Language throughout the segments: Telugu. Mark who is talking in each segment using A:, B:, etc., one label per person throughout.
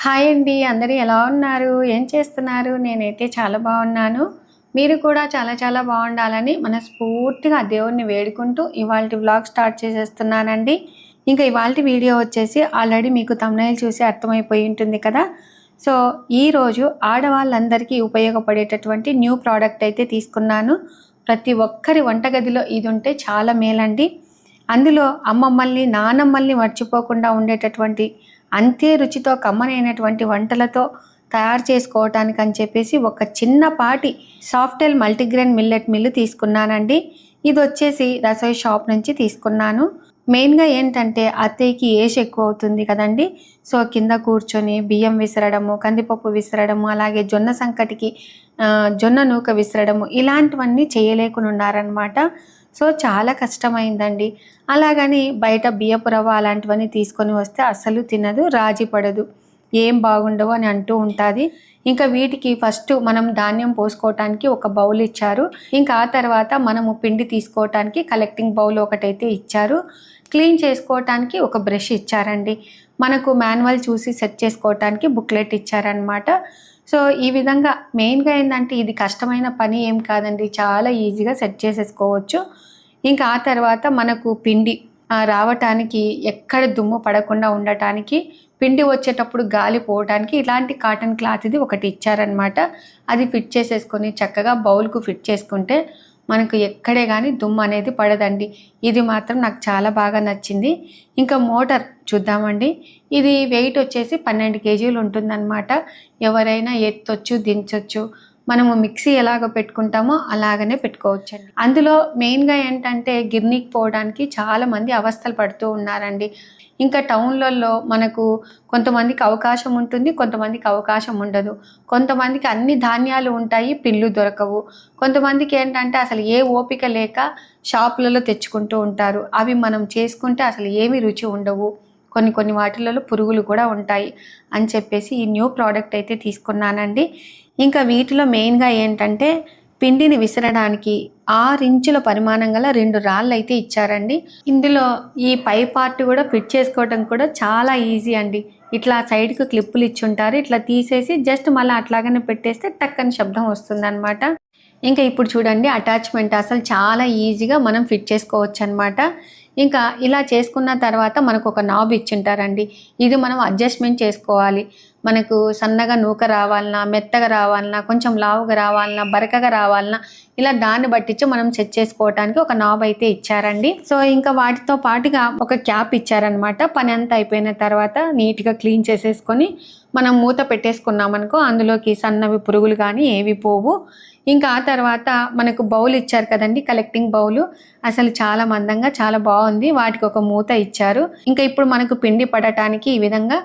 A: హాయ్ అండి. అందరూ ఎలా ఉన్నారు? ఏం చేస్తున్నారు? నేనైతే చాలా బాగున్నాను. మీరు కూడా చాలా చాలా బాగుండాలని మనస్ఫూర్తిగా దేవుడిని వేడుకుంటూ ఇవాల్టి వ్లాగ్ స్టార్ట్ చేసేస్తున్నానండి. ఇంకా ఇవాల్టి వీడియో వచ్చేసి ఆల్రెడీ మీకు థంబ్‌నెయిల్ చూసి అర్థమైపోయి ఉంటుంది కదా! సో, ఈరోజు ఆడవాళ్ళందరికీ ఉపయోగపడేటటువంటి న్యూ ప్రోడక్ట్ అయితే తీసుకున్నాను. ప్రతి ఒక్కరి వంటగదిలో ఇది ఉంటే చాలా మేలండి. అందులో అమ్మమ్మల్ని, నానమ్మల్ని మర్చిపోకుండా ఉండేటటువంటి అంతే రుచితో కమ్మనైనటువంటి వంటలతో తయారు చేసుకోవటానికి అని చెప్పేసి ఒక చిన్నపాటి సాఫ్టెల్ మల్టీగ్రెయిన్ మిల్లెట్ మిల్లు తీసుకున్నానండి. ఇది వచ్చేసి రసోయి షాప్ నుంచి తీసుకున్నాను. మెయిన్గా ఏంటంటే అత్తయ్యకి ఏజ్ ఎక్కువ అవుతుంది కదండి. సో కింద కూర్చొని బియ్యం విసరడము, కందిపప్పు విసరడము, అలాగే జొన్న సంకటికి జొన్న నూక విసరడము ఇలాంటివన్నీ చేయలేకుండా ఉన్నారనమాట. సో చాలా కష్టమైందండి. అలాగని బయట బియ్యపు రవ్వ అలాంటివన్నీ తీసుకొని వస్తే అస్సలు తినదు, రాజీ పడదు, ఏం బాగుండవు అని అంటూ ఉంటుంది. ఇంకా వీటికి ఫస్ట్ మనం ధాన్యం పోసుకోవటానికి ఒక బౌల్ ఇచ్చారు. ఇంకా ఆ తర్వాత మనము పిండి తీసుకోవటానికి కలెక్టింగ్ బౌల్ ఒకటైతే ఇచ్చారు. క్లీన్ చేసుకోవటానికి ఒక బ్రష్ ఇచ్చారండి. మనకు మాన్యువల్ చూసి సెట్ చేసుకోవటానికి బుక్లెట్ ఇచ్చారనమాట. సో ఈ విధంగా మెయిన్గా ఏంటంటే ఇది కష్టమైన పని ఏం కాదండి, చాలా ఈజీగా సెట్ చేసేసుకోవచ్చు. ఇంకా ఆ తర్వాత మనకు పిండి రావటానికి ఎక్కడ దుమ్ము పడకుండా ఉండటానికి, పిండి వచ్చేటప్పుడు గాలి పోవటానికి ఇలాంటి కాటన్ క్లాత్ ఇది ఒకటి ఇచ్చారనమాట. అది ఫిట్ చేసేసుకొని చక్కగా బౌల్కు ఫిట్ చేసుకుంటే మనకు ఎక్కడే కానీ దుమ్ము అనేది పడదండి. ఇది మాత్రం నాకు చాలా బాగా నచ్చింది. ఇంకా మోటార్ చూద్దామండి. ఇది వెయిట్ వచ్చేసి 12 కేజీలు ఉంటుందన్నమాట. ఎవరైనా ఎత్తొచ్చు, దించొచ్చు. మనము మిక్సీ ఎలాగ పెట్టుకుంటామో అలాగనే పెట్టుకోవచ్చండి. అందులో మెయిన్గా ఏంటంటే గిర్నీకి పోవడానికి చాలామంది అవస్థలు పడుతూ ఉన్నారండి. ఇంకా టౌన్లలో మనకు కొంతమందికి అవకాశం ఉంటుంది, కొంతమందికి అవకాశం ఉండదు. కొంతమందికి అన్ని ధాన్యాలు ఉంటాయి, పిల్లు దొరకవు. కొంతమందికి ఏంటంటే అసలు ఏ ఓపిక లేక షాపులలో తెచ్చుకుంటూ ఉంటారు. అవి మనం చేసుకుంటే అసలు ఏమి రుచి ఉండవు, కొన్ని వాటిలలో పురుగులు కూడా ఉంటాయి అని చెప్పేసి ఈ న్యూ ప్రోడక్ట్ అయితే తీసుకున్నానండి. ఇంకా వీటిలో మెయిన్గా ఏంటంటే పిండిని విసరడానికి 6 ఇంచుల పరిమాణం గల 2 రాళ్ళు అయితే ఇచ్చారండి. ఇందులో ఈ పై పార్ట్ కూడా ఫిట్ చేసుకోవడం కూడా చాలా ఈజీ అండి. ఇట్లా సైడ్కి క్లిప్పులు ఇచ్చుంటారు. ఇట్లా తీసేసి జస్ట్ మళ్ళీ అట్లాగనే పెట్టేస్తే టక్కని శబ్దం వస్తుందన్నమాట. ఇంకా ఇప్పుడు చూడండి అటాచ్మెంట్ అసలు చాలా ఈజీగా మనం ఫిట్ చేసుకోవచ్చు అనమాట. ఇంకా ఇలా చేసుకున్న తర్వాత మనకు ఒక నాబ్ ఇచ్చింటారండి. ఇది మనం అడ్జస్ట్మెంట్ చేసుకోవాలి. మనకు సన్నగా నూక రావాలన్నా, మెత్తగా రావాలన్నా, కొంచెం లావుగా రావాలన్నా, బరకగా రావాలన్నా ఇలా దాన్ని బట్టించి మనం సెట్ చేసుకోవడానికి ఒక నాబ్ అయితే ఇచ్చారండి. సో ఇంకా వాటితో పాటుగా ఒక క్యాప్ ఇచ్చారనమాట. పని అంతా అయిపోయిన తర్వాత నీట్గా క్లీన్ చేసేసుకొని మనం మూత పెట్టేసుకున్నామనుకో అందులోకి సన్నవి పురుగులు కానీ ఏవి పోవు. ఇంకా ఆ తర్వాత మనకు బౌల్ ఇచ్చారు కదండి, కలెక్టింగ్ బౌలు. అసలు చాలా మందంగా చాలా బాగుంది. వాటికి ఒక మూత ఇచ్చారు. ఇంకా ఇప్పుడు మనకు పిండి పడటానికి ఈ విధంగా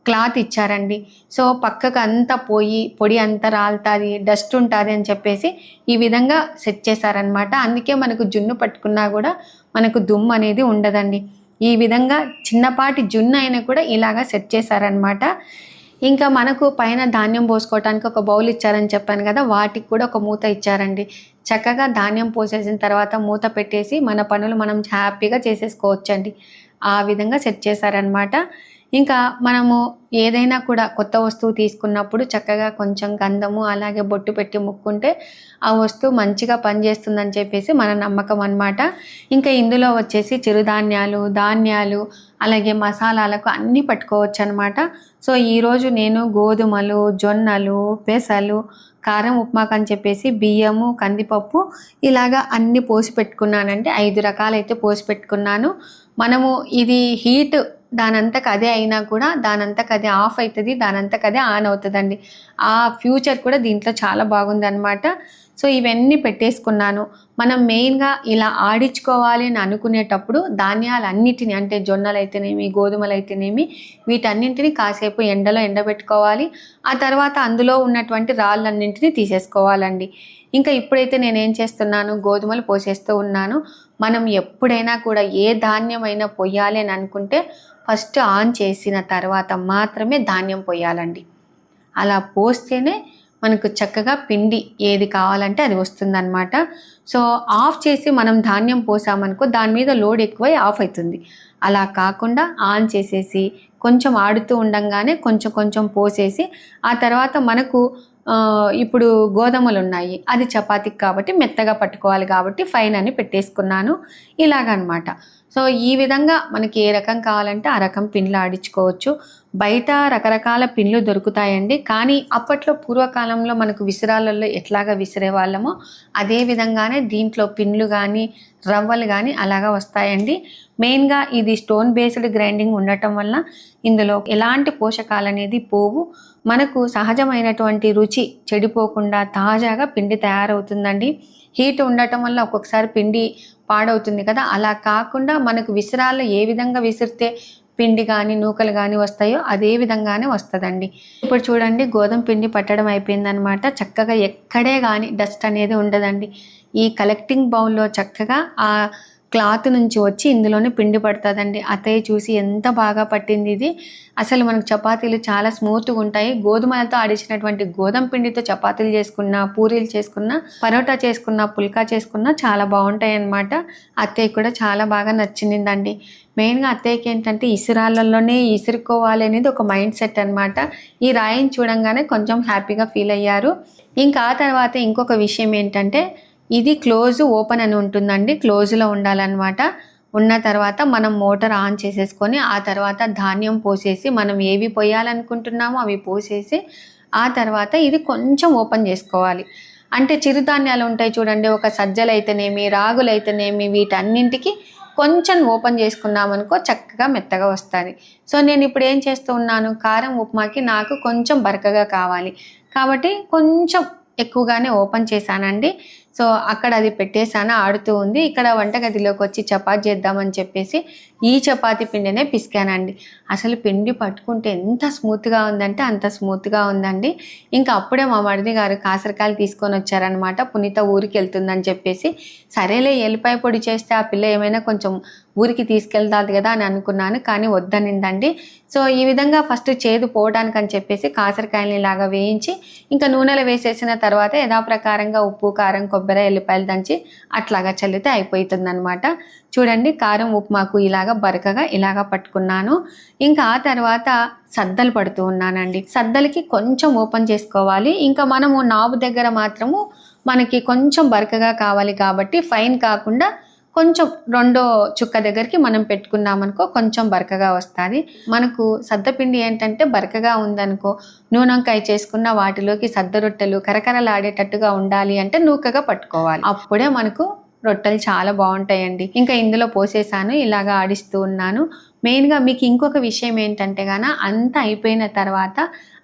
A: క్లాత్ ఇచ్చారండి. సో పక్కకు అంతా పోయి పొడి అంతా రాలుతుంది, డస్ట్ ఉంటుంది అని చెప్పేసి ఈ విధంగా సెట్ చేశారనమాట. అందుకే మనకు జున్ను పట్టుకున్నా కూడా మనకు దుమ్ము అనేది ఉండదండి. ఈ విధంగా చిన్నపాటి జున్ను అయినా కూడా ఇలాగా సెట్ చేశారనమాట. ఇంకా మనకు పైన ధాన్యం పోసుకోవడానికి ఒక బౌల్ ఇచ్చారని చెప్పాను కదా, వాటికి కూడా ఒక మూత ఇచ్చారండి. చక్కగా ధాన్యం పోసేసిన తర్వాత మూత పెట్టేసి మన పనులు మనం హ్యాపీగా చేసేసుకోవచ్చండి. ఆ విధంగా సెట్ చేశారనమాట. ఇంకా మనము ఏదైనా కూడా కొత్త వస్తువు తీసుకున్నప్పుడు చక్కగా కొంచెం గంధము అలాగే బొట్టు పెట్టి ముక్కుంటే ఆ వస్తువు మంచిగా పనిచేస్తుందని చెప్పేసి మన నమ్మకం అన్నమాట. ఇంకా ఇందులో వచ్చేసి చిరుధాన్యాలు, ధాన్యాలు అలాగే మసాలాలకు అన్నీ పట్టుకోవచ్చు అనమాట. సో ఈరోజు నేను గోధుమలు, జొన్నలు, పెసలు, కారం ఉప్మాకు అని చెప్పేసి బియ్యము, కందిపప్పు ఇలాగా అన్నీ పోసి పెట్టుకున్నానంటే 5 రకాలైతే పోసి పెట్టుకున్నాను. మనము ఇది హీట్ దానంతకు అదే అయినా కూడా దానంతకు అదే ఆఫ్ అవుతుంది, దానంతకు అదే ఆన్ అవుతుందండి. ఆ ఫ్యూచర్ కూడా దీంట్లో చాలా బాగుందన్నమాట. సో ఇవన్నీ పెట్టేసుకున్నాను. మనం మెయిన్గా ఇలా ఆడించుకోవాలి అని అనుకునేటప్పుడు ధాన్యాలన్నిటిని అంటే జొన్నలు అయితేనేమి, గోధుమలు అయితేనేమి వీటన్నింటినీ కాసేపు ఎండలో ఎండబెట్టుకోవాలి. ఆ తర్వాత అందులో ఉన్నటువంటి రాళ్ళన్నింటినీ తీసేసుకోవాలండి. ఇంకా ఇప్పుడైతే నేనేం చేస్తున్నాను, గోధుమలు పోసేస్తూ ఉన్నాను. మనం ఎప్పుడైనా కూడా ఏ ధాన్యమైనా పొయ్యాలి అని అనుకుంటే ఫస్ట్ ఆన్ చేసిన తర్వాత మాత్రమే ధాన్యం పొయ్యాలండి. అలా పోస్తేనే మనకు చక్కగా పిండి ఏది కావాలంటే అది వస్తుందన్నమాట. సో ఆఫ్ చేసి మనం ధాన్యం పోసామనుకో దాని మీద లోడ్ ఎక్కువై ఆఫ్ అవుతుంది. అలా కాకుండా ఆన్ చేసేసి కొంచెం ఆడుతూ ఉండంగానే కొంచెం కొంచెం పోసేసి ఆ తర్వాత మనకు ఇప్పుడు గోధుమలు ఉన్నాయి, అది చపాతీకి కాబట్టి మెత్తగా పట్టుకోవాలి కాబట్టి ఫైన్ అని పెట్టేసుకున్నాను ఇలాగనమాట. సో ఈ విధంగా మనకి ఏ రకం కావాలంటే ఆ రకం పిన్లు ఆడించుకోవచ్చు. బయట రకరకాల పిన్లు దొరుకుతాయండి, కానీ అప్పట్లో పూర్వకాలంలో మనకు విసిరాలలో ఎట్లాగా విసిరే వాళ్ళమో అదే విధంగానే దీంట్లో పిన్లు కానీ రవ్వలు కానీ అలాగా వస్తాయండి. మెయిన్గా ఇది స్టోన్ బేస్డ్ గ్రైండింగ్ ఉండటం వల్ల ఇందులో ఎలాంటి పోషకాలు అనేది పోవు. మనకు సహజమైనటువంటి రుచి చెడిపోకుండా తాజాగా పిండి తయారవుతుందండి. హీట్ ఉండటం వల్ల ఒక్కొక్కసారి పిండి పాడవుతుంది కదా, అలా కాకుండా మనకు విసిరాల్లో ఏ విధంగా విసిరితే పిండి కానీ నూకలు కానీ వస్తాయో అదే విధంగానే వస్తుందండి. ఇప్పుడు చూడండి గోధుమ పిండి పట్టడం అయిపోయిందనమాట. చక్కగా ఎక్కడే కానీ డస్ట్ అనేది ఉండదండి. ఈ కలెక్టింగ్ బౌల్లో చక్కగా ఆ క్లాత్ నుంచి వచ్చి ఇందులోనే పిండి పడుతుందండి. అత్తయ్య చూసి ఎంత బాగా పట్టింది ఇది. అసలు మనకు చపాతీలు చాలా స్మూత్గా ఉంటాయి. గోధుమలతో ఆడించినటువంటి గోధుమ పిండితో చపాతీలు చేసుకున్నా, పూరీలు చేసుకున్నా, పరోటా చేసుకున్నా, పుల్కా చేసుకున్నా చాలా బాగుంటాయి అన్నమాట. అత్తయ్య కూడా చాలా బాగా నచ్చిందండి. మెయిన్గా అత్తయ్యకి ఏంటంటే ఇసురాళ్ళల్లోనే ఇసురుకోవాలి అనేది ఒక మైండ్ సెట్ అనమాట. ఈ రాయిని చూడంగానే కొంచెం హ్యాపీగా ఫీల్ అయ్యారు. ఇంకా ఆ తర్వాత ఇంకొక విషయం ఏంటంటే ఇది క్లోజ్ ఓపెన్ అని ఉంటుందండి. క్లోజ్లో ఉండాలన్నమాట. ఉన్న తర్వాత మనం మోటార్ ఆన్ చేసేసుకొని ఆ తర్వాత ధాన్యం పోసేసి మనం ఏవి పోయాలనుకుంటున్నామో అవి పోసేసి ఆ తర్వాత ఇది కొంచెం ఓపెన్ చేసుకోవాలి. అంటే చిరుధాన్యాలు ఉంటాయి చూడండి, ఒక సజ్జలు అయితేనేమి రాగులు అయితేనేమి వీటన్నింటికి కొంచెం ఓపెన్ చేసుకున్నామనుకో చక్కగా మెత్తగా వస్తుంది. సో నేను ఇప్పుడు ఏం చేస్తూ ఉన్నాను, కారం ఉప్మాకి నాకు కొంచెం బరకగా కావాలి కాబట్టి కొంచెం ఎక్కువగానే ఓపెన్ చేశానండి. సో అక్కడ అది పెట్టేసాను, ఆడుతూ ఉంది. ఇక్కడ వంటగదిలోకి వచ్చి చపాతీ చేద్దామని చెప్పేసి ఈ చపాతీ పిండినే పిసికానండి. అసలు పిండి పట్టుకుంటే ఎంత స్మూత్గా ఉందంటే అంత స్మూత్గా ఉందండి. ఇంకా అప్పుడే మా మరిది గారు కాసరకాయలు తీసుకొని వచ్చారనమాట. పునీత ఊరికి వెళ్తుందని చెప్పేసి సరేలే ఎల్లిపాయ పొడి చేస్తే ఆ పిల్ల ఏమైనా కొంచెం ఊరికి తీసుకెళ్తాది కదా అని అనుకున్నాను, కానీ వద్దనిందండి. సో ఈ విధంగా ఫస్ట్ చేదు పోవడానికి అని చెప్పేసి కాసరకాయలని ఇలాగా వేయించి ఇంకా నూనెలో వేసేసిన తర్వాత యథాప్రకారంగా ఉప్పు కారం కొబ్బరి ఎల్లిపాయలు దంచి అట్లాగా చల్లితే అయిపోతుందన్నమాట. చూడండి కారం ఉప్మాకు ఇలాగా బరకగా ఇలాగా పట్టుకున్నాను. ఇంకా ఆ తర్వాత సద్దలు పడుతూ ఉన్నానండి. సద్దలకి కొంచెం ఓపెన్ చేసుకోవాలి. ఇంకా మనము నాబు దగ్గర మాత్రము మనకి కొంచెం బరకగా కావాలి కాబట్టి ఫైన్ కాకుండా కొంచెం రెండో చుక్క దగ్గరికి మనం పెట్టుకున్నామనుకో కొంచెం బరకగా వస్తుంది. మనకు సద్దపిండి ఏంటంటే బరకగా ఉందనుకో నూనెంకాయ చేసుకున్న వాటిలోకి సద్ద రొట్టెలు కరకరలాడేటట్టుగా ఉండాలి అంటే నూకగా పట్టుకోవాలి, అప్పుడే మనకు రొట్టెలు చాలా బాగుంటాయండి. ఇంకా ఇందులో పోసేసాను, ఇలాగా ఆడిస్తూ ఉన్నాను. మెయిన్గా మీకు ఇంకొక విషయం ఏంటంటే అంతా అయిపోయిన తర్వాత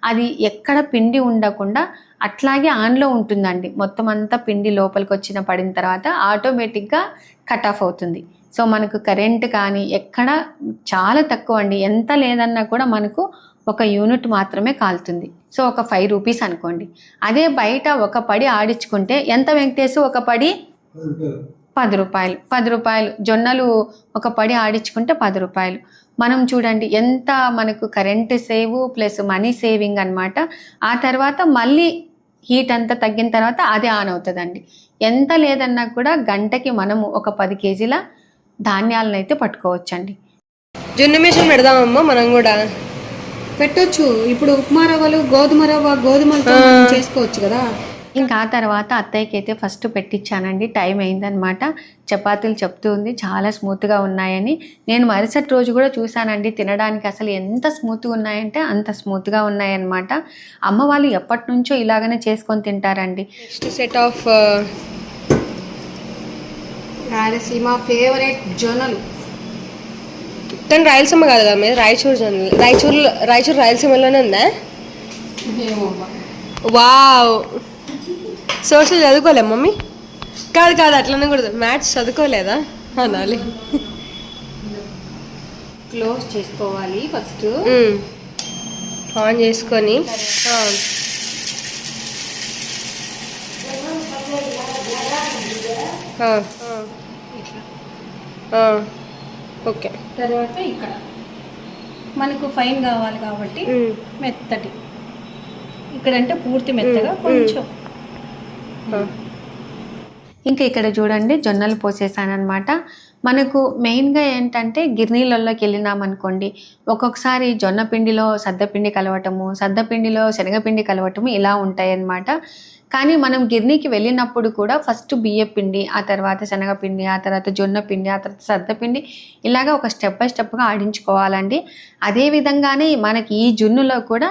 A: అది ఎక్కడ పిండి ఉండకుండా అట్లాగే ఆన్లో ఉంటుందండి. మొత్తం అంతా పిండి లోపలికి వచ్చిన పడిన తర్వాత ఆటోమేటిక్గా కట్ ఆఫ్ అవుతుంది. సో మనకు కరెంట్ కానీ ఎక్కడ చాలా తక్కువ అండి, ఎంత లేదన్నా కూడా మనకు ఒక యూనిట్ మాత్రమే కాలుతుంది. సో ఒక 5 రూపీస్ అనుకోండి. అదే బయట ఒక పడి ఆడించుకుంటే ఎంత వెంకటేసు, ఒక పడి 10 రూపాయలు. 10 రూపాయలు జొన్నలు ఒక పడి ఆడించుకుంటే 10 రూపాయలు. మనం చూడండి ఎంత మనకు current save plus money saving అనమాట. ఆ తర్వాత మళ్ళీ హీట్ అంతా తగ్గిన తర్వాత అదే ఆన్ అవుతుందండి. ఎంత లేదన్నా కూడా గంటకి మనము ఒక 10 కేజీల ధాన్యాలను అయితే పట్టుకోవచ్చండి.
B: జొన్న మిషన్ పెడదామమ్మా మనం కూడా.
C: పెట్టొచ్చు. ఇప్పుడు ఉప్మా రవ్వలు గోధుమ రవ్వ గోధుమలతో చేసుకోవచ్చు కదా.
A: ఇంకా ఆ తర్వాత అత్తయ్యకి అయితే ఫస్ట్ పెట్టించానండి. టైం అయిందనమాట. చపాతీలు చెప్తూ ఉంది చాలా స్మూత్గా ఉన్నాయని. నేను మరుసటి రోజు కూడా చూశానండి తినడానికి, అసలు ఎంత స్మూత్గా ఉన్నాయంటే అంత స్మూత్గా ఉన్నాయన్నమాట. అమ్మ వాళ్ళు ఎప్పటి నుంచో ఇలాగనే చేసుకొని తింటారండి.
B: Next set of
C: Rayalaseema favourite జొన్నలు.
B: తను రాయలసీమ కాదు కదా మీద, రాయచూరు జొన్నలు. రాయచూరు రాయలసీమలోనే ఉందా? వావ్, సోషల్ చదువుకోలే మమ్మీ? కాదు అట్లనే కూడా మ్యాథ్స్ చదువుకోలేదా అనాలి.
C: క్లోజ్ చేసుకోవాలి ఫస్ట్.
B: ఆన్ చేసుకొని ఓకే.
C: తర్వాత ఇక్కడ మనకు ఫైన్ కావాలి కాబట్టి మెత్తటి
A: ఇక్కడంటే పూర్తి మెత్తగా కొంచెం. ఇంకా ఇక్కడ చూడండి జొన్నలు పోసేసానమాట. మనకు మెయిన్గా ఏంటంటే గిర్నీలలోకి వెళ్ళినామనుకోండి, ఒక్కొక్కసారి జొన్న పిండిలో సద్దపిండి కలవటము, సద్దపిండిలో శనగపిండి కలవటము ఇలా ఉంటాయన్నమాట. కానీ మనం గిర్నీకి వెళ్ళినప్పుడు కూడా ఫస్ట్ బియ్యపిండి, ఆ తర్వాత శనగపిండి, ఆ తర్వాత జొన్న పిండి, ఆ తర్వాత సద్దపిండి, ఇలాగా ఒక స్టెప్ బై స్టెప్గా ఆడించుకోవాలండి. అదేవిధంగానే మనకి ఈ జున్నులో కూడా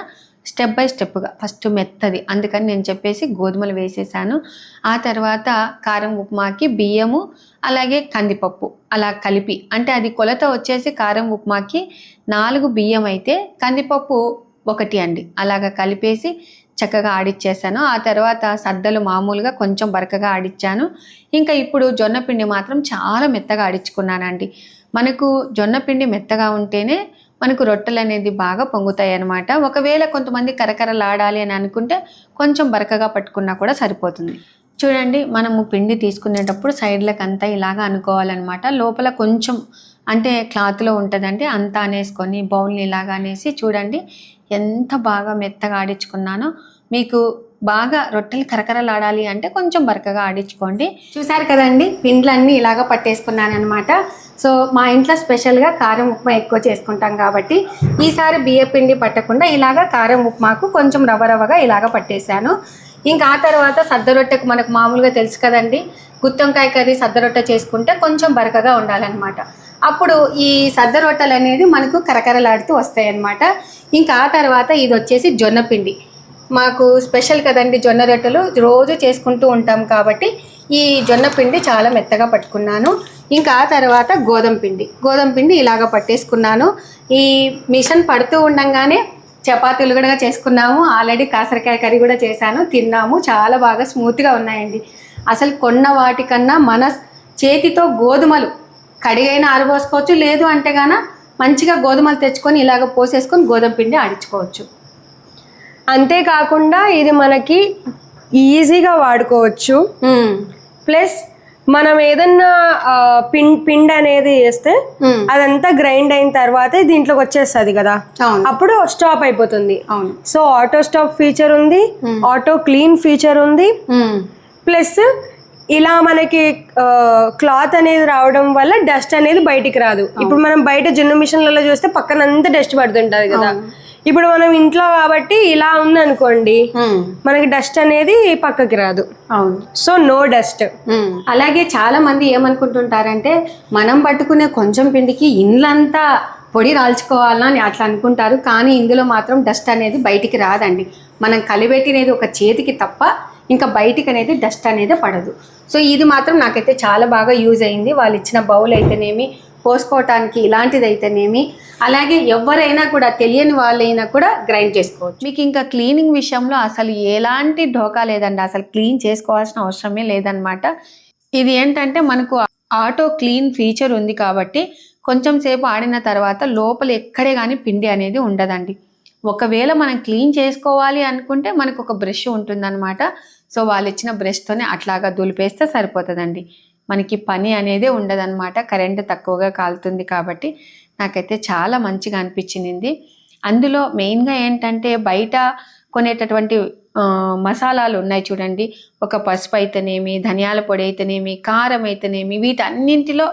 A: స్టెప్ బై స్టెప్గా ఫస్ట్ మెత్తది, అందుకని నేను చెప్పేసి గోధుమలు వేసేసాను. ఆ తర్వాత కారం ఉప్మాకి బియ్యము అలాగే కందిపప్పు అలా కలిపి, అంటే అది కొలత వచ్చేసి కారం ఉప్మాకి 4 బియ్యం అయితే కందిపప్పు 1 అండి, అలాగా కలిపేసి చక్కగా ఆడిచ్చేసాను. ఆ తర్వాత సద్దలు మామూలుగా కొంచెం బరకగా ఆడిచ్చాను. ఇంకా ఇప్పుడు జొన్న పిండి మాత్రం చాలా మెత్తగా ఆడించుకున్నానండి. మనకు జొన్న పిండి మెత్తగా ఉంటేనే మనకు రొట్టెలు అనేది బాగా పొంగుతాయి అన్నమాట. ఒకవేళ కొంతమంది కరకరలాడాలి అని అనుకుంటే కొంచెం బరకగా పట్టుకున్నా కూడా సరిపోతుంది. చూడండి, మనము పిండి తీసుకునేటప్పుడు సైడ్లకు అంతా ఇలాగా అనుకోవాలన్నమాట. లోపల కొంచెం అంటే క్లాత్లో ఉంటుందండి, అంతా అనేసుకొని బౌల్ని ఇలాగా అనేసి చూడండి ఎంత బాగా మెత్తగా ఆడించుకున్నానో. మీకు బాగా రొట్టెలు కరకరలాడాలి అంటే కొంచెం బరకగా ఆడించుకోండి. చూసారు కదండి, పిండ్లన్నీ ఇలాగా పట్టేసుకున్నాను అనమాట. సో మా ఇంట్లో స్పెషల్గా కారం ఉప్మా ఎక్కువ చేసుకుంటాం కాబట్టి ఈసారి బియ్య పిండి పట్టకుండా ఇలాగా కారం ఉప్మాకు కొంచెం రవ్వగా ఇలాగ పట్టేశాను. ఇంకా ఆ తర్వాత సద్ద రొట్టెకు మనకు మామూలుగా తెలుసు కదండి, గుత్తొంకాయ కర్రీ సద్ద రొట్టె చేసుకుంటే కొంచెం బరకగా ఉండాలన్నమాట. అప్పుడు ఈ సద్ద రొట్టెలు అనేది మనకు కరకరలాడుతూ వస్తాయి అన్నమాట. ఇంకా ఆ తర్వాత ఇది వచ్చేసి జొన్న పిండి, మాకు స్పెషల్ కదండి జొన్న రొట్టెలు, రోజు చేసుకుంటూ ఉంటాం కాబట్టి ఈ జొన్న పిండి చాలా మెత్తగా పట్టుకున్నాను. ఇంకా ఆ తర్వాత గోధుమ పిండి ఇలాగ పట్టేసుకున్నాను. ఈ మిషన్ పడుతూ ఉండగానే చపాతీలు కూడా చేసుకున్నాము. ఆల్రెడీ కాసరకాయ కర్రీ కూడా చేశాను, తిన్నాము. చాలా బాగా స్మూత్గా ఉన్నాయండి. అసలు కొన్న వాటికన్నా మన చేతితో గోధుమలు కడిగైనా ఆరబోసుకోవచ్చు, లేదు అంటే గాన మంచిగా గోధుమలు తెచ్చుకొని ఇలాగ పోసేసుకొని గోధుమ పిండి ఆడించుకోవచ్చు.
B: అంతేకాకుండా ఇది మనకి ఈజీగా వాడుకోవచ్చు. ప్లస్ మనం ఏదన్నా పిండి అనేది వేస్తే అదంతా గ్రైండ్ అయిన తర్వాత దీంట్లోకి వచ్చేస్తుంది కదా, అప్పుడు స్టాప్ అయిపోతుంది. సో ఆటో స్టాప్ ఫీచర్ ఉంది, ఆటో క్లీన్ ఫీచర్ ఉంది. ప్లస్ ఇలా మనకి క్లాత్ అనేది రావడం వల్ల డస్ట్ అనేది బయటికి రాదు. ఇప్పుడు మనం బయట జొన్న మిషన్లలో చూస్తే పక్కన అంతా డస్ట్ పడుతుంటది కదా, ఇప్పుడు మనం ఇంట్లో కాబట్టి ఇలా ఉంది అనుకోండి, మనకి డస్ట్ అనేది పక్కకి రాదు.
A: అవును,
B: సో నో డస్ట్.
A: అలాగే చాలా మంది ఏమనుకుంటుంటారంటే మనం పట్టుకునే కొంచెం పిండికి ఇండ్లంతా పొడి రాల్చుకోవాలని అని అట్లా అనుకుంటారు. కానీ ఇందులో మాత్రం డస్ట్ అనేది బయటికి రాదండి. మనం కలిపెట్టినది ఒక చేతికి తప్ప ఇంకా బయటికి అనేది డస్ట్ అనేది పడదు. సో ఇది మాత్రం నాకైతే చాలా బాగా యూజ్ అయింది. వాళ్ళు ఇచ్చిన బౌల్ అయితేనేమి, పోసుకోవటానికి ఇలాంటిది అయితేనేమి, అలాగే ఎవరైనా కూడా తెలియని వాళ్ళైనా కూడా గ్రైండ్ చేసుకోవచ్చు. మీకు ఇంకా క్లీనింగ్ విషయంలో అసలు ఎలాంటి ఢోకా లేదండి, అసలు క్లీన్ చేసుకోవాల్సిన అవసరమే లేదనమాట. ఇది ఏంటంటే మనకు ఆటో క్లీన్ ఫీచర్ ఉంది కాబట్టి కొంచెం సేపు ఆడిన తర్వాత లోపల ఎక్కడే కానీ పిండి అనేది ఉండదండి. ఒకవేళ మనం క్లీన్ చేసుకోవాలి అనుకుంటే మనకు ఒక బ్రష్ ఉంటుందన్నమాట. సో వాళ్ళు ఇచ్చిన బ్రష్తోనే అట్లాగా దులిపేస్తే సరిపోతుందండి. మనకి పని అనేది ఉండదన్నమాట. కరెంటు తక్కువగా కాలుతుంది కాబట్టి నాకైతే చాలా మంచిగా అనిపించింది. అందులో మెయిన్గా ఏంటంటే బయట కొనేటటువంటి మసాలాలు ఉన్నాయి చూడండి, ఒక పసుపు అయితేనేమి, ధనియాల పొడి అయితేనేమి, కారం అయితేనేమి, వీటన్నింటిలో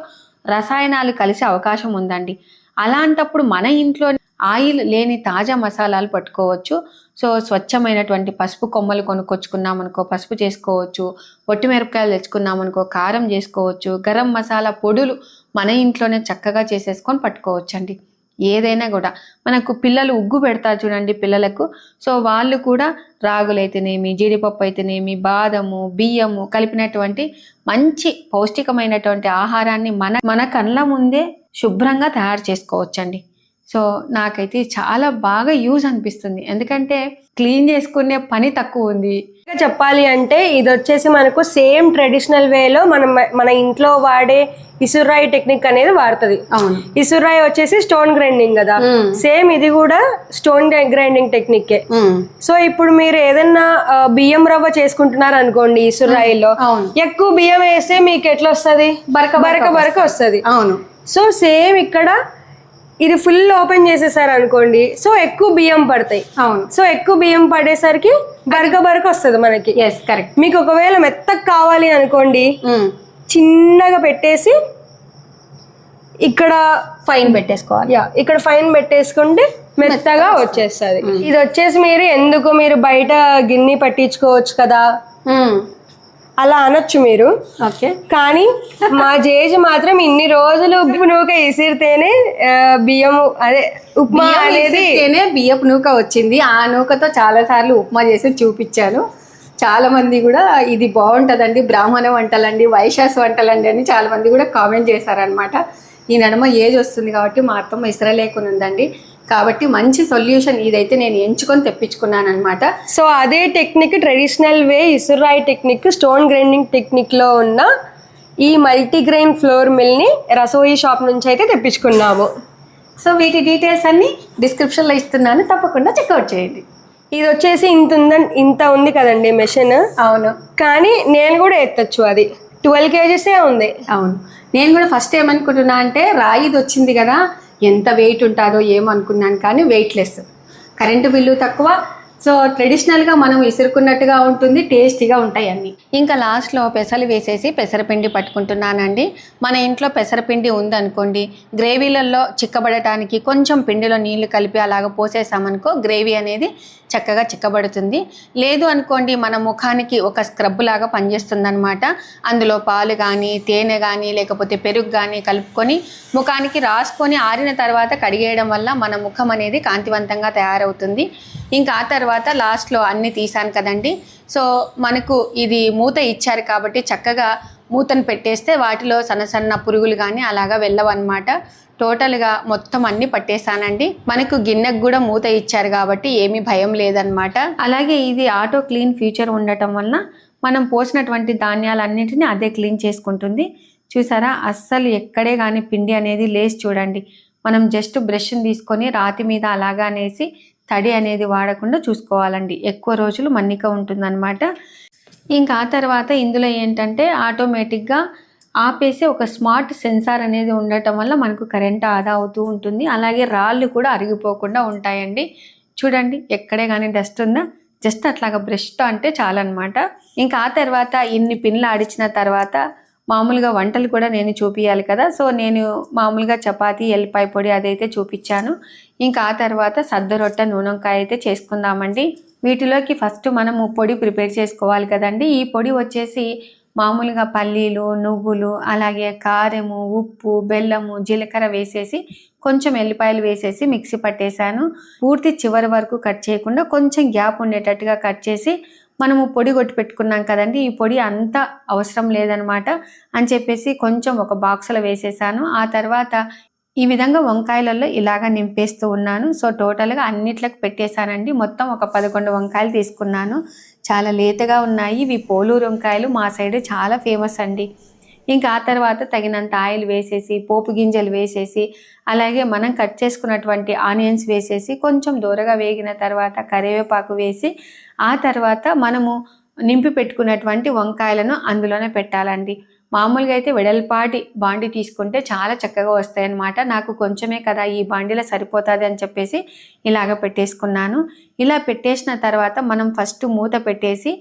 A: రసాయనాలు కలిసే అవకాశం ఉందండి. అలాంటప్పుడు మన ఇంట్లో ఆయిల్ లేని తాజా మసాలాలు పట్టుకోవచ్చు. సో స్వచ్ఛమైనటువంటి పసుపు కొమ్మలు కొనుక్కొచ్చుకున్నామనుకో పసుపు చేసుకోవచ్చు, ఒట్టి మిరపకాయలు తెచ్చుకున్నామనుకో కారం చేసుకోవచ్చు, గరం మసాలా పొడులు మన ఇంట్లోనే చక్కగా చేసేసుకొని పట్టుకోవచ్చు అండి. ఏదైనా కూడా మనకు పిల్లలు ఉగ్గు పెడతారు చూడండి పిల్లలకు, సో వాళ్ళు కూడా రాగులైతేనేమి, జీడిపప్పు అయితేనేమి, బాదము, బియ్యము కలిపినటువంటి మంచి పౌష్టికమైనటువంటి ఆహారాన్ని మన కళ్ళ ముందే శుభ్రంగా తయారు చేసుకోవచ్చండి. సో నాకైతే చాలా బాగా యూజ్ అనిపిస్తుంది, ఎందుకంటే క్లీన్ చేసుకునే పని తక్కువ ఉంది.
B: చెప్పాలి అంటే ఇది వచ్చేసి మనకు సేమ్ ట్రెడిషనల్ వేలో మన ఇంట్లో వాడే ఇసురాయి టెక్నిక్ అనేది వాడుతుంది. ఇసురాయి వచ్చేసి స్టోన్ గ్రైండింగ్ కదా, సేమ్ ఇది కూడా స్టోన్ గ్రైండింగ్ టెక్నిక్. సో ఇప్పుడు మీరు ఏదన్నా బియ్యం రవ్వ చేసుకుంటున్నారు అనుకోండి, ఇసురాయిలో ఎక్కువ బియ్యం వేస్తే మీకు ఎట్లా వస్తుంది, బరక వస్తుంది. అవును. సో సేమ్ ఇక్కడ ఇది ఫుల్ ఓపెన్ చేసేసారు అనుకోండి, సో ఎక్కువ బియ్యం పడతాయి.
C: అవును.
B: సో ఎక్కువ బియ్యం పడేసరికి బరక వస్తుంది మనకి.
C: Yes correct.
B: మీకు ఒకవేళ మెత్తగా కావాలి అనుకోండి, చిన్నగా పెట్టేసి ఇక్కడ
C: ఫైన్ పెట్టేసుకోవాలి.
B: ఇక్కడ ఫైన్ పెట్టేసుకుంటే మెత్తగా వచ్చేస్తుంది. ఇది వచ్చేసి మీరు బయట గిన్నె పట్టించుకోవచ్చు కదా అలా అనొచ్చు మీరు.
C: ఓకే.
B: కానీ మా జేజు మాత్రం ఇన్ని రోజులు నూక ఇసిరితేనే బియ్యము అదే ఉప్మా అనేది
C: బియ్యపు నూక వచ్చింది. ఆ నూకతో చాలా సార్లు ఉప్మా చేసి చూపించాను. చాలా మంది కూడా ఇది బాగుంటుందండి, బ్రాహ్మణ వంటలండి, వైశాస్ వంటలండి అని చాలా మంది కూడా కామెంట్ చేశారనమాట. ఈ నడుమ ఏజ్ వస్తుంది కాబట్టి మా అత్తమ్మ ఇసరలేకుండా ఉందండి, కాబట్టి మంచి సొల్యూషన్ ఇదైతే నేను ఎంచుకొని తెప్పించుకున్నాను అనమాట.
B: సో అదే టెక్నిక్, ట్రెడిషనల్ వే ఇసురాయి టెక్నిక్, స్టోన్ గ్రైండింగ్ టెక్నిక్లో ఉన్న ఈ మల్టీగ్రెయిన్ ఫ్లోర్ మిల్ని రసోయి షాప్ నుంచి అయితే తెప్పించుకున్నాము.
C: సో వీటి డీటెయిల్స్ అన్ని డిస్క్రిప్షన్లో ఇస్తున్నాను, తప్పకుండా చెక్అవుట్ చేయండి.
B: ఇది వచ్చేసి ఇంత ఉంది కదండి మెషిన్.
C: అవును.
B: కానీ నేను కూడా ఎత్తచ్చు, అది 12 kgs ఉంది.
C: అవును. నేను కూడా ఫస్ట్ ఏమనుకుంటున్నా అంటే రాయిది వచ్చింది కదా, ఎంత వెయిట్ ఉంటుందో ఏమనుకున్నాను, కానీ వెయిట్లెస్, కరెంటు బిల్లు తక్కువ. సో ట్రెడిషనల్గా మనం విసురుకున్నట్టుగా ఉంటుంది, టేస్టీగా ఉంటాయి అన్నీ. ఇంకా లాస్ట్లో పెసలు వేసేసి పెసరపిండి పట్టుకుంటున్నానండి. మన ఇంట్లో పెసరపిండి ఉందనుకోండి, గ్రేవీలలో చిక్కబడటానికి కొంచెం పిండిలో నీళ్లు కలిపి అలాగ పోసేసామనుకో గ్రేవీ అనేది చక్కగా చిక్కబడుతుంది. లేదు అనుకోండి, మన ముఖానికి ఒక స్క్రబ్ లాగా పనిచేస్తుంది అనమాట. అందులో పాలు కానీ తేనె కానీ లేకపోతే పెరుగు కానీ కలుపుకొని ముఖానికి రాసుకొని ఆరిన తర్వాత కడిగేయడం వల్ల మన ముఖం అనేది కాంతివంతంగా తయారవుతుంది. ఇంకా ఆ తర్వాత లాస్ట్లో అన్నీ తీసాను కదండి. సో మనకు ఇది మూత ఇచ్చారు కాబట్టి చక్కగా మూతను పెట్టేస్తే వాటిలో సన్న పురుగులు కానీ అలాగా వెళ్ళవన్నమాట. టోటల్గా మొత్తం అన్నీ పట్టేశానండి. మనకు గిన్నెకు కూడా మూత ఇచ్చారు కాబట్టి ఏమీ భయం లేదనమాట. అలాగే ఇది ఆటో క్లీన్ ఫీచర్ ఉండటం వలన మనం పోసినటువంటి ధాన్యాలన్నింటినీ అదే క్లీన్ చేసుకుంటుంది. చూసారా, అస్సలు ఎక్కడే కానీ పిండి అనేది లేసి చూడండి. మనం జస్ట్ బ్రష్ని తీసుకొని రాతి మీద అలాగా అనేసి తడి అనేది వాడకుండా చూసుకోవాలండి. ఎక్కువ రోజులు మన్నిక ఉంటుందన్నమాట. ఇంకా ఆ తర్వాత ఇందులో ఏంటంటే ఆటోమేటిక్గా ఆపేసి ఒక స్మార్ట్ సెన్సార్ అనేది ఉండటం వల్ల మనకు కరెంట్ ఆదా అవుతూ ఉంటుంది. అలాగే రాళ్ళు కూడా అరిగిపోకుండా ఉంటాయండి. చూడండి, ఎక్కడే కానీ డస్ట్ ఉందా, జస్ట్ అట్లాగా బ్రష్తో అంటే చాలన్నమాట. ఇంకా ఆ తర్వాత ఇన్ని పిన్లు ఆడిచిన తర్వాత మామూలుగా వంటలు కూడా నేను చూపించాలి కదా. సో నేను మామూలుగా చపాతీ ఎల్లిపాయ పొడి అదైతే చూపించాను. ఇంకా ఆ తర్వాత సద్ద రొట్టె నూనెంకాయ అయితే చేసుకుందామండి. వీటిలోకి ఫస్ట్ మనము పొడి ప్రిపేర్ చేసుకోవాలి కదండి. ఈ పొడి వచ్చేసి మామూలుగా పల్లీలు, నువ్వులు, అలాగే కారము, ఉప్పు, బెల్లము, జీలకర్ర వేసేసి కొంచెం ఎల్లిపాయలు వేసేసి మిక్సీ పట్టేశాను. పూర్తి చివరి వరకు కట్ చేయకుండా కొంచెం గ్యాప్ ఉండేటట్టుగా కట్ చేసి మనము పొడి కొట్టి పెట్టుకున్నాం కదండి. ఈ పొడి అంత అవసరం లేదనమాట అని చెప్పేసి కొంచెం ఒక బాక్స్లో వేసేసాను. ఆ తర్వాత ఈ విధంగా వంకాయలలో ఇలాగా నింపేస్తూ ఉన్నాను. సో టోటల్గా అన్నిట్లకు పెట్టేశానండి. మొత్తం ఒక 11 వంకాయలు తీసుకున్నాను. చాలా లేతగా ఉన్నాయి. ఇవి పోలూరు వంకాయలు, మా సైడ్ చాలా ఫేమస్ అండి. ఇంకా ఆ తర్వాత తగినంత ఆయిల్ వేసేసి పోపు గింజలు వేసేసి అలాగే మనం కట్ చేసుకున్నటువంటి ఆనియన్స్ వేసేసి కొంచెం దూరగా వేగిన తర్వాత కరివేపాకు వేసి ఆ తర్వాత మనము నింపి పెట్టుకున్నటువంటి వంకాయలను అందులోనే పెట్టాలండి. మామూలుగా అయితే వెడల్పాటి బాండి తీసుకుంటే చాలా చక్కగా వస్తాయి అన్నమాట. నాకు కొంచెమే కదా, ఈ బాండీలో సరిపోతుంది అని చెప్పేసి ఇలాగ పెట్టేసుకున్నాను. ఇలా పెట్టేసిన తర్వాత మనం ఫస్ట్ మూత పెట్టేసి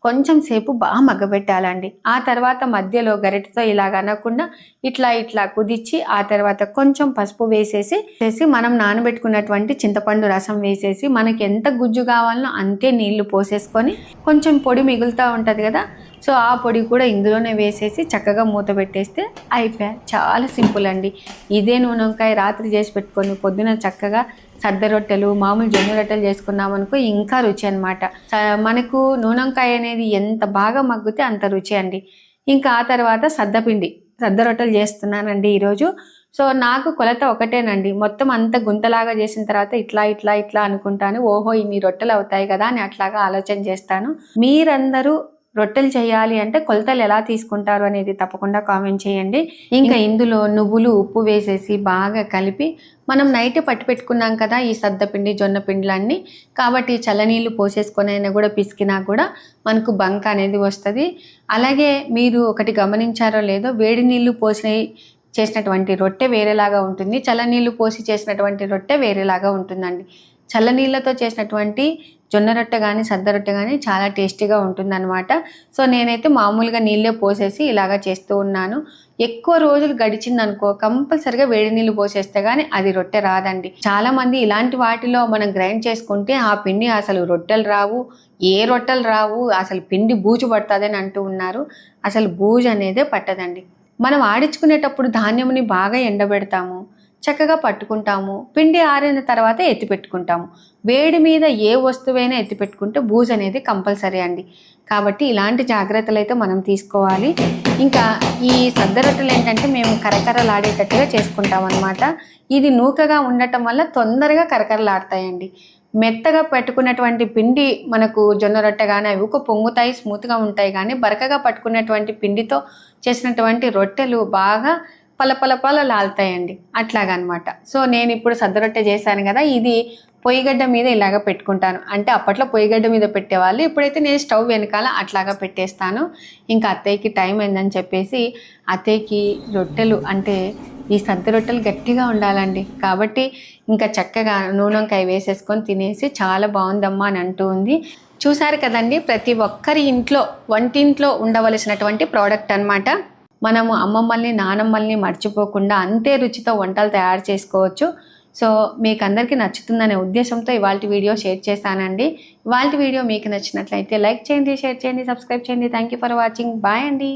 C: కొంచెం సేపు బాగా మగ్గబెట్టాలండి. ఆ తర్వాత మధ్యలో గరిటెతో ఇలాగ అనకుండా ఇట్లా కుదిచ్చి ఆ తర్వాత కొంచెం పసుపు వేసేసి మనం నానబెట్టుకున్నటువంటి చింతపండు రసం వేసేసి మనకి ఎంత గుజ్జు కావాలనో అంతే నీళ్లు పోసేసుకొని కొంచెం పొడి మిగులుతూ ఉంటుంది కదా, సో ఆ పొడి కూడా ఇందులోనే వేసేసి చక్కగా మూత పెట్టేస్తే అయిపోయాయి. చాలా సింపుల్ అండి. ఇదే నూనెంకాయ రాత్రి చేసి పెట్టుకొని పొద్దున చక్కగా సద్ద రొట్టెలు, మామూలు జొన్న రొట్టెలు చేసుకున్నామనుకో ఇంకా రుచి అనమాట. మనకు నూనెంకాయ అనేది ఎంత బాగా మగ్గితే అంత రుచి అండి. ఇంకా ఆ తర్వాత సద్ద రొట్టెలు చేస్తున్నానండి ఈరోజు. సో నాకు కొలత ఒకటేనండి. మొత్తం అంత గుంతలాగా చేసిన తర్వాత ఇట్లా అనుకుంటాను, ఓహో ఇన్ని రొట్టెలు అవుతాయి కదా అని అట్లాగా ఆలోచన చేస్తాను. మీరందరూ రొట్టెలు చేయాలి అంటే కొలతలు ఎలా తీసుకుంటారు అనేది తప్పకుండా కామెంట్ చేయండి. ఇంకా ఇందులో నువ్వులు, ఉప్పు వేసేసి బాగా కలిపి మనం నైట్ పట్టి పెట్టుకున్నాం కదా ఈ సద్దపిండి, జొన్న పిండిలన్నీ, కాబట్టి చల్లనీళ్ళు పోసేసుకొని అయినా కూడా పిసికినా కూడా మనకు బంక అనేది వస్తుంది. అలాగే మీరు ఒకటి గమనించారో లేదో, వేడి నీళ్ళు పోసినవి
A: చేసినటువంటి రొట్టె వేరేలాగా ఉంటుంది, చల్లనీళ్ళు పోసి చేసినటువంటి రొట్టె వేరేలాగా ఉంటుందండి. చల్లనీళ్ళతో చేసినటువంటి జొన్న రొట్టె కానీ సద్ద రొట్టె కానీ చాలా టేస్టీగా ఉంటుందన్నమాట. సో నేనైతే మామూలుగా నీళ్ళే పోసేసి ఇలాగా చేస్తూ ఉన్నాను. ఎక్కువ రోజులు గడిచిందనుకో కంపల్సరిగా వేడి నీళ్ళు పోసేస్తే కానీ అది రొట్టె రాదండి. చాలామంది ఇలాంటి వాటిలో మనం గ్రైండ్ చేసుకుంటే ఆ పిండి అసలు రొట్టెలు రావు, ఏ రొట్టెలు రావు, అసలు పిండి బూజు పడుతుందని అంటూ ఉన్నారు. అసలు బూజు అనేదే పట్టదండి. మనం ఆడించుకునేటప్పుడు ధాన్యముని బాగా ఎండబెడతాము, చక్కగా పట్టుకుంటాము, పిండి ఆరిన తర్వాత ఎత్తి పెట్టుకుంటాము. వేడి మీద ఏ వస్తువైనా ఎత్తి పెట్టుకుంటే బూజు అనేది కంపల్సరీ అండి. కాబట్టి ఇలాంటి జాగ్రత్తలు అయితే మనం తీసుకోవాలి. ఇంకా ఈ సద్ద రొట్టెలు ఏంటంటే మేము కరకరలాడేటట్టుగా చేసుకుంటాం అన్నమాట. ఇది నూకగా ఉండటం వల్ల తొందరగా కరకరలాడతాయండి. మెత్తగా పెట్టుకున్నటువంటి పిండి మనకు జొన్న రొట్టె కానీ అవి ఒక పొంగుతాయి, స్మూత్గా ఉంటాయి. కానీ బరకగా పట్టుకున్నటువంటి పిండితో చేసినటువంటి రొట్టెలు బాగా పలపలపల లాలుతాయండి, అట్లాగనమాట. సో నేను ఇప్పుడు సద్ద రొట్టె చేశాను కదా, ఇది పొయ్యిగడ్డ మీద ఇలాగ పెట్టుకుంటాను. అంటే అప్పట్లో పొయ్యిగడ్డ మీద పెట్టేవాళ్ళు, ఇప్పుడైతే నేను స్టవ్ వెనకాల అట్లాగా పెట్టేస్తాను. ఇంకా అత్తయ్యకి టైం అయిందని చెప్పేసి అత్తయ్యకి రొట్టెలు అంటే ఈ సద్ద రొట్టెలు గట్టిగా ఉండాలండి. కాబట్టి ఇంకా చక్కగా నూనె వంకాయ వేసేసుకొని తినేసి చాలా బాగుందమ్మా అని అంటూ ఉంది. చూసారు కదండి, ప్రతి ఒక్కరి ఇంట్లో వంటింట్లో ఉండవలసినటువంటి ప్రోడక్ట్ అన్నమాట. మనము అమ్మమ్మల్ని నానమ్మల్ని మర్చిపోకుండా అంతే రుచితో వంటలు తయారు చేసుకోవచ్చు. సో మీకు అందరికీ నచ్చుతుందనే ఉద్దేశంతో ఇవాళ వీడియో షేర్ చేశానండి. ఇవాళ వీడియో మీకు నచ్చినట్లయితే లైక్ చేయండి, షేర్ చేయండి, సబ్స్క్రైబ్ చేయండి. Thank you for watching. Bye అండి.